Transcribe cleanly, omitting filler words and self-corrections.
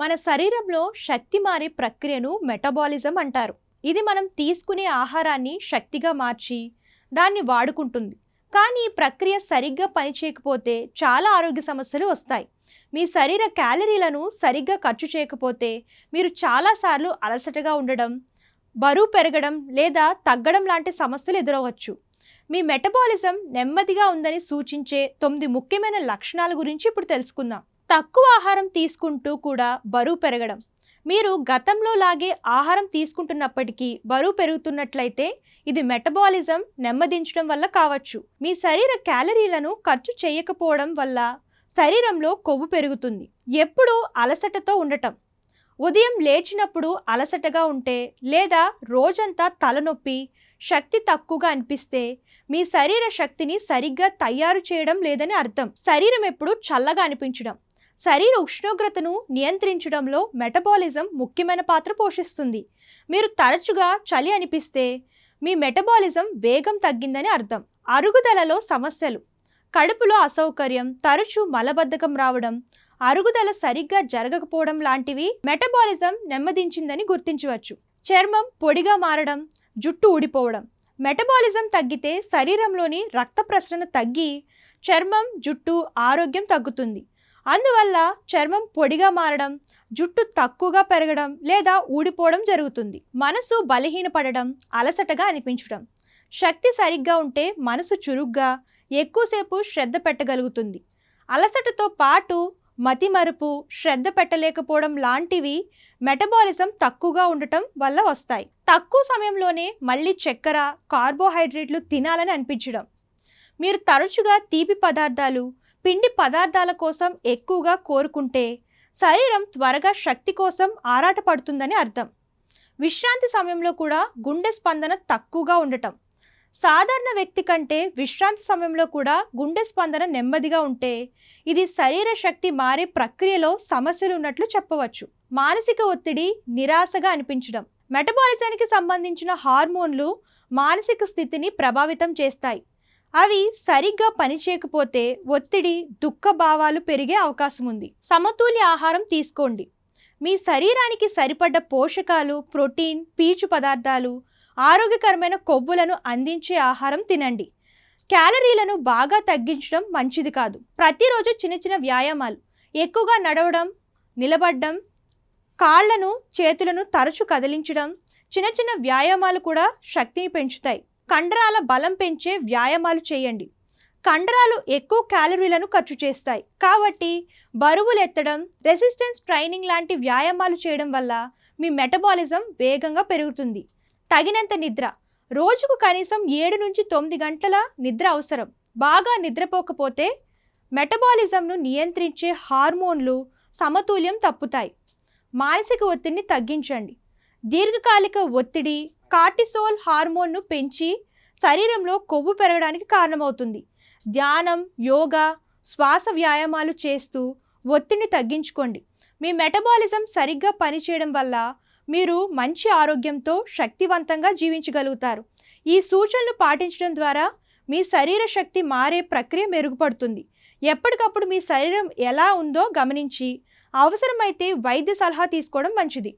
మన శరీరంలో శక్తి మారే ప్రక్రియను మెటబాలిజం అంటారు. ఇది మనం తీసుకునే ఆహారాన్ని శక్తిగా మార్చి దాన్ని వాడుకుంటుంది. కానీ ఈ ప్రక్రియ సరిగ్గా పనిచేయకపోతే చాలా ఆరోగ్య సమస్యలు వస్తాయి. మీ శరీర క్యాలరీలను సరిగ్గా ఖర్చు చేయకపోతే మీరు చాలాసార్లు అలసటగా ఉండడం, బరువు పెరగడం లేదా తగ్గడం లాంటి సమస్యలు ఎదురవచ్చు. మీ మెటబాలిజం నెమ్మదిగా ఉందని సూచించే 9 ముఖ్యమైన లక్షణాల గురించి ఇప్పుడు తెలుసుకుందాం. తక్కువ ఆహారం తీసుకుంటూ కూడా బరువు పెరగడం. మీరు గతంలో లాగే ఆహారం తీసుకుంటున్నప్పటికీ బరువు పెరుగుతున్నట్లయితే ఇది మెటబాలిజం నెమ్మదించడం వల్ల కావచ్చు. మీ శరీర క్యాలరీలను ఖర్చు చేయకపోవడం వల్ల శరీరంలో కొవ్వు పెరుగుతుంది. ఎప్పుడూ అలసటతో ఉండటం. ఉదయం లేచినప్పుడు అలసటగా ఉంటే లేదా రోజంతా తలనొప్పి, శక్తి తక్కువగా అనిపిస్తే మీ శరీర శక్తిని సరిగ్గా తయారు చేయడం లేదని అర్థం. శరీరం ఎప్పుడు చల్లగా అనిపించడం. శరీర ఉష్ణోగ్రతను నియంత్రించడంలో మెటబాలిజం ముఖ్యమైన పాత్ర పోషిస్తుంది. మీరు తరచుగా చలి అనిపిస్తే మీ మెటబాలిజం వేగం తగ్గిందని అర్థం. అరుగుదలలో సమస్యలు. కడుపులో అసౌకర్యం, తరచూ మలబద్ధకం రావడం, అరుగుదల సరిగ్గా జరగకపోవడం లాంటివి మెటబాలిజం నెమ్మదించిందని గుర్తించవచ్చు. చర్మం పొడిగా మారడం, జుట్టు ఊడిపోవడం. మెటబాలిజం తగ్గితే శరీరంలోని రక్త ప్రసరణ తగ్గి చర్మం, జుట్టు ఆరోగ్యం తగ్గుతుంది. అందువల్ల చర్మం పొడిగా మారడం, జుట్టు తక్కువగా పెరగడం లేదా ఊడిపోవడం జరుగుతుంది. మనసు బలహీనపడడం, అలసటగా అనిపించడం. శక్తి సరిగ్గా ఉంటే మనసు చురుగ్గా ఎక్కువసేపు శ్రద్ధ పెట్టగలుగుతుంది. అలసటతో పాటు మతిమరుపు, శ్రద్ధ పెట్టలేకపోవడం లాంటివి మెటబాలిజం తక్కువగా ఉండటం వల్ల వస్తాయి. తక్కువ సమయంలోనే మళ్ళీ చక్కెర, కార్బోహైడ్రేట్లు తినాలని అనిపించడం. మీరు తరచుగా తీపి పదార్థాలు, పిండి పదార్థాల కోసం ఎక్కువగా కోరుకుంటే శరీరం త్వరగా శక్తి కోసం ఆరాటపడుతుందని అర్థం. విశ్రాంతి సమయంలో కూడా గుండె స్పందన తక్కువగా ఉండటం. సాధారణ వ్యక్తి కంటే విశ్రాంతి సమయంలో కూడా గుండె స్పందన నెమ్మదిగా ఉంటే ఇది శరీర శక్తి మారే ప్రక్రియలో సమస్యలు ఉన్నట్లు చెప్పవచ్చు. మానసిక ఒత్తిడి, నిరాశగా అనిపించడం. మెటబాలిజానికి సంబంధించిన హార్మోన్లు మానసిక స్థితిని ప్రభావితం చేస్తాయి. అవి సరిగ్గా పనిచేయకపోతే ఒత్తిడి, దుఃఖ భావాలు పెరిగే అవకాశం ఉంది. సమతుల్య ఆహారం తీసుకోండి. మీ శరీరానికి సరిపడ్డ పోషకాలు, ప్రోటీన్, పీచు పదార్థాలు, ఆరోగ్యకరమైన కొవ్వులను అందించే ఆహారం తినండి. క్యాలరీలను బాగా తగ్గించడం మంచిది కాదు. ప్రతిరోజు చిన్న చిన్న వ్యాయామాలు, ఎక్కువగా నడవడం, నిలబడడం, కాళ్లను, చేతులను తరచు కదిలించడం, చిన్న చిన్న వ్యాయామాలు కూడా శక్తిని పెంచుతాయి. కండరాల బలం పెంచే వ్యాయామాలు చేయండి. కండరాలు ఎక్కువ క్యాలరీలను ఖర్చు చేస్తాయి కాబట్టి బరువులు ఎత్తడం, రెసిస్టెన్స్ ట్రైనింగ్ లాంటి వ్యాయామాలు చేయడం వల్ల మీ మెటబాలిజం వేగంగా పెరుగుతుంది. తగినంత నిద్ర. రోజుకు కనీసం 7 నుంచి 9 గంటల నిద్ర అవసరం. బాగా నిద్రపోకపోతే మెటబాలిజంను నియంత్రించే హార్మోన్లు సమతుల్యం తప్పుతాయి. మానసిక ఒత్తిడిని తగ్గించండి. దీర్ఘకాలిక ఒత్తిడి కార్టిసోల్ హార్మోన్ను పెంచి శరీరంలో కొవ్వు పెరగడానికి కారణమవుతుంది. ధ్యానం, యోగా, శ్వాస వ్యాయామాలు చేస్తూ ఒత్తిడిని తగ్గించుకోండి. మీ మెటబాలిజం సరిగ్గా పనిచేయడం వల్ల మీరు మంచి ఆరోగ్యంతో శక్తివంతంగా జీవించగలుగుతారు. ఈ సూచనలు పాటించడం ద్వారా మీ శరీర శక్తి మారే ప్రక్రియ మెరుగుపడుతుంది. ఎప్పటికప్పుడు మీ శరీరం ఎలా ఉందో గమనించి అవసరమైతే వైద్య సలహా తీసుకోవడం మంచిది.